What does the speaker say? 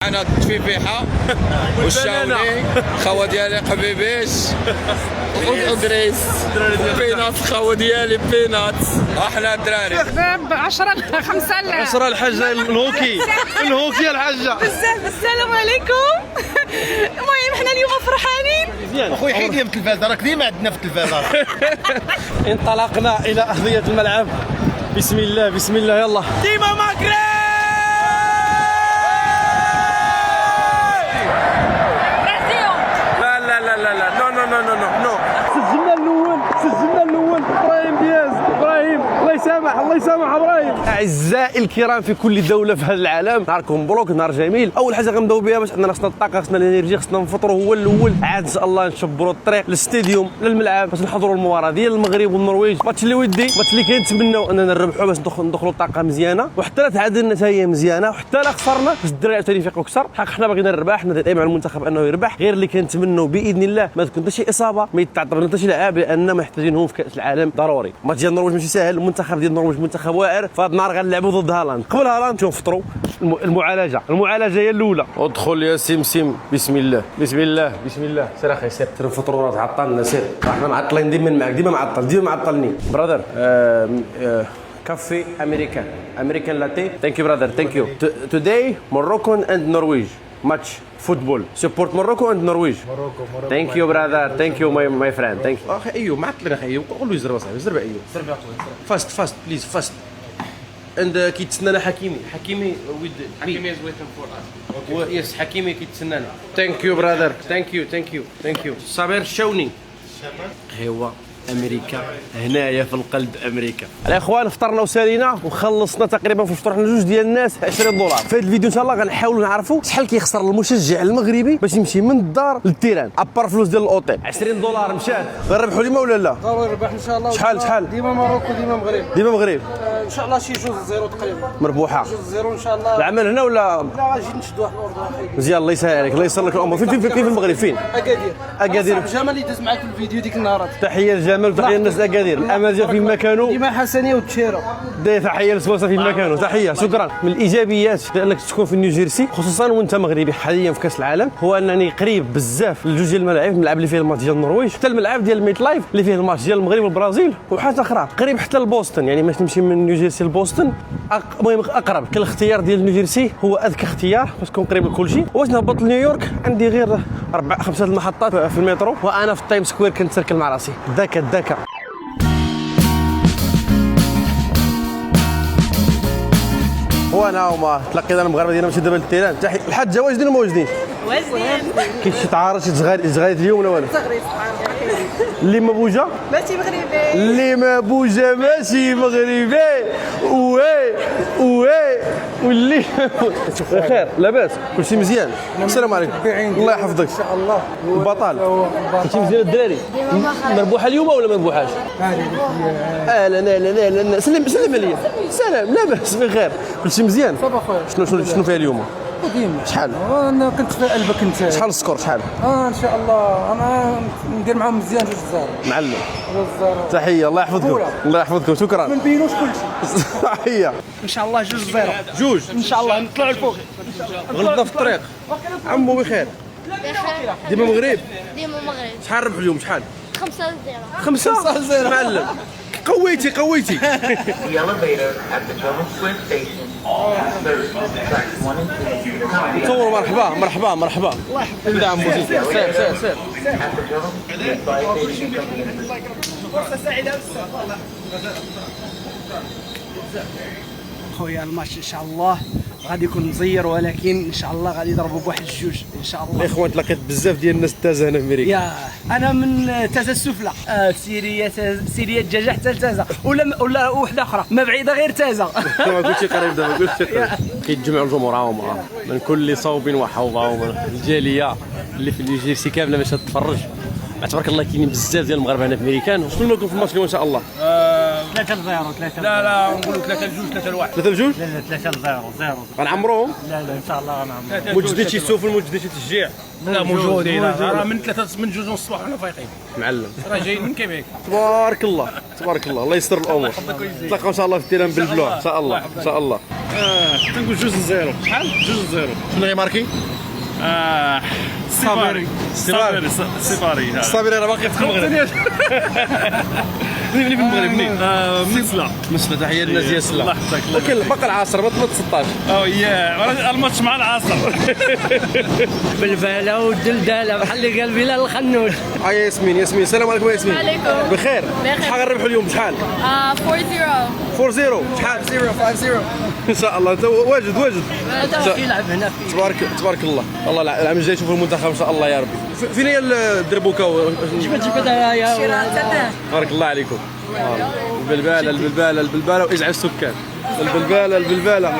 معنا التفيفيحه والشاوني خوا ديالي قبيبيش ودريس بينات خوا ديالي بينات احلى الدراري ب 10 5 10 الحاجه الهوكي الهوكي الحاجه بزاف. السلام عليكم. المهم حنا اليوم فرحانين. اخويا حيد لي بالتلفازه، راك ديما عندنا في التلفازه. انطلقنا الى ارضيه الملعب. بسم الله بسم الله يلا. ديما ماكري لا لا لا لا لا نو نو نو نو نو نو. سجلنا الاول ابراهيم دياز. ابراهيم الله يسامح الله يسامح ابراهيم. اعزائي الكرام في كل دوله في هذا العالم، نهاركم مبروك، نهار جميل. اول حاجه غنبداو بها باش عندنا خصنا الطاقه، خصنا الانرجي، خصنا نفطروا هو الاول، عاد ان شاء الله نشبروا الطريق للاستاديوم للملعب باش نحضروا المباراه ديال المغرب والنرويج. ماتش اللي ودي، ماتش اللي كنتمناو اننا نربحوا باش ندخلوا الطاقه مزيانه، وحتى لا تعادلنا حتى هي مزيانه، وحتى لا خسرنا باش الدراري عاوتاني يفيقوا اكثر. حق حنا باغيين نربح، حنا دائما على المنتخب انه يربح، غير اللي كنتمنوا باذن الله ما تكون حتى شي اصابه، ما يتعطل حتى شي لاعب، لان محتاجينهم في كاس العالم ضروري. ماتش ديال النرويج ماشي ساهل، المنتخب ديال النرويج منتخب واعر، فهاد النهار غنلعبوا ضد هالاند. قبل هالاند نفطروا. المعالجه هي الاولى. ادخل يا سمسم. بسم الله بسم الله بسم الله. سير اخي سير نفطروا، راه تعطلنا. سير احنا معطلين ديما معاك، ديما معطلني برادر. كافي امريكان لاتيه. ثانك يو برادر ثانك يو. توداي Morocco and Norway match football. Support Morocco and Norway. Morocco. Thank you brother. Thank you my friend. Thank you. اخي ايوب معطلين اخي ايوب، قول له يزرب اصاحبي، زرب ايوب. زرب اخويا. فاست بليز فاست. عند كيتسنانا حكيمي ويد حكيمي از ويتين فور اس. يس حكيمي كيتسنانا. ثانك يو برادر ثانك يو. صابر الشاوني هو امريكا، هنايا في القلب امريكا. الاخوان فطرنا وسالينا وخلصنا تقريبا في الفطور، حنا جوج ديال الناس $20. في هذا الفيديو ان شاء الله غنحاولوا نعرفوا شحال كيخسر المشجع المغربي باش يمشي من الدار للتيران ابار فلوس ديال الاوتيل. $20 مشات. غنربحوا ديما ولا لا؟ ضروري نربح ان شاء الله. شحال؟ ديما موروكو ديما مغرب. ان شاء الله شي 2-0 تقريبا. مربوحه 2-0 ان شاء الله. العمل هنا ولا لا غنجي نشدوا واحد الاردن اخي. مزيان الله يسهل عليك، الله ييسر لك الامور. فين في المغرب؟ فين؟ اكادير. جمال اللي داز معاك في الفيديو ديك النهارات. تحيه لجمال وتحيه للناس اكادير. الامازيغ في مكانه. ديما حسنيه وتشيره. تحيه لسواسه في مكانه. تحيه شكرا. من الايجابيات انك تكون في نيوجيرسي خصوصا وانت مغربي حاليا في كاس العالم، هو انني قريب بزاف لجوج ديال الملاعب، الملعب اللي فيه الماتش ديال النرويج، حتى الملعب ديال ميت لايف اللي فيه الماتش ديال المغرب والبرازيل، وحاجه اخرى قريب حتى لبوسطن، يعني باش تمشي من نيوجيرسي لبوسطن المهم اقرب. كل الاختيار ديال نيوجيرسي هو اذكى اختيار باش تكون قريب لكل شيء. واش نهبط لنيويورك عندي غير 4-5 المحطات في المترو، وانا في التايم سكوير كنتسركل مع راسي. الذكاء وانا هما تلقينا المغاربه ديالنا ماشي دابا للتيران. الحاجه واجدين ولا ما واجدينش؟ واجدين. كاين شي تعارض شي تزغايد اليوم ولا والو؟ اللي ما بوجا ماشي مغربي. اللي ما بوجا ماشي مغربي. واللي بخير لاباس كلشي مزيان. السلام عليكم. الله يحفظك ان شاء الله. البطل كلشي مزيان الدراري؟ مربوحه اليوم ولا ما مربوحاش؟ لا سلم عليا. سلام لاباس بخير كلشي مزيان. صافا خويا. شنو فيها اليوم؟ ديما شحال؟ انا كنت في قلبك انت. شحال السكور شحال؟ ان شاء الله انا ندير معاهم مزيان 2 زار. معلم تحيه الله يحفظكم. الله يحفظكم شكرا. ما نبينوش كلشي. تحيه ان شاء الله 2-0. جوج ان شاء الله نطلعوا الفوق. غلطنا في الطريق. عمو بخير. ديما مغرب. ديما مغرب. شحال ربحوا اليوم شحال؟ 5-0. 5-0 معلم. قويتي The elevator at the German Square station transfers tracks 1 and 2. صور. مرحبا الله يحفظك. كذا عمو سير. At the German Square station coming فرصه سعيده خويا. الماتش ان شاء الله غادي يكون مزير، ولكن ان شاء الله غادي يضربوا بواحد 2 ان شاء الله. الاخوان تلاقيت بزاف ديال الناس تازه هنا في امريكا. يا انا من تازه السفلى. سيريه الدجاج حتى لتازه ولا وحده اخرى ما بعيده غير تازه. ما قلتش قريب دابا كيتجمعوا الجمهور هاهم من كل صوب وحوضه، ومن الجاليه اللي في نيوجيرسي كامله باش تتفرج. تبارك الله كاينين بزاف ديال المغاربه هنا في امريكان. شنو لكم في الماتش اليوم ان شاء الله؟ لا لا نقولوا 3-2 3-1. 3 بجوج. لا 3-0 غنعمروهم. لا ان شاء الله غنعمروا. مجدد شي سوفل مجدد شي تشجيع. لا موجودين راه من 3 من 2 الصباح وحنا فايقين معلم. راه جايين من كيبيك. تبارك الله تبارك الله الله يستر الامور. نتلاقاو ان شاء الله في التيران بالبلوع ان شاء الله ان شاء الله. تنقول 2-0. شحال 2-0. شنو غيماركي؟ سيباري الصابري راه باقي في المغرب. منين في المغرب منين؟ مسلا مسلا تحيه للناس ديال سلا. الله يحفظك. ولكن باقي العصر ما 16. او يا الماتش مع العصر. بالفاله والدلداله بحال اللي قال بلال الخنوج. ياسمين السلام عليكم ياسمين. وعليكم. بخير. بخير. شحال غنربحوا اليوم بشحال؟ 4-0. 4-0 شحال؟ 0-5-0 ان شاء الله انت واجد هذا كيلعب هنا في تبارك الله. الله العام الجاي نشوفوا المنتخب ان شاء الله يا ربي. فين هي الدربوكا؟ جبدها يا تبارك الله عليكم. البلباله واجعل السكان. البلباله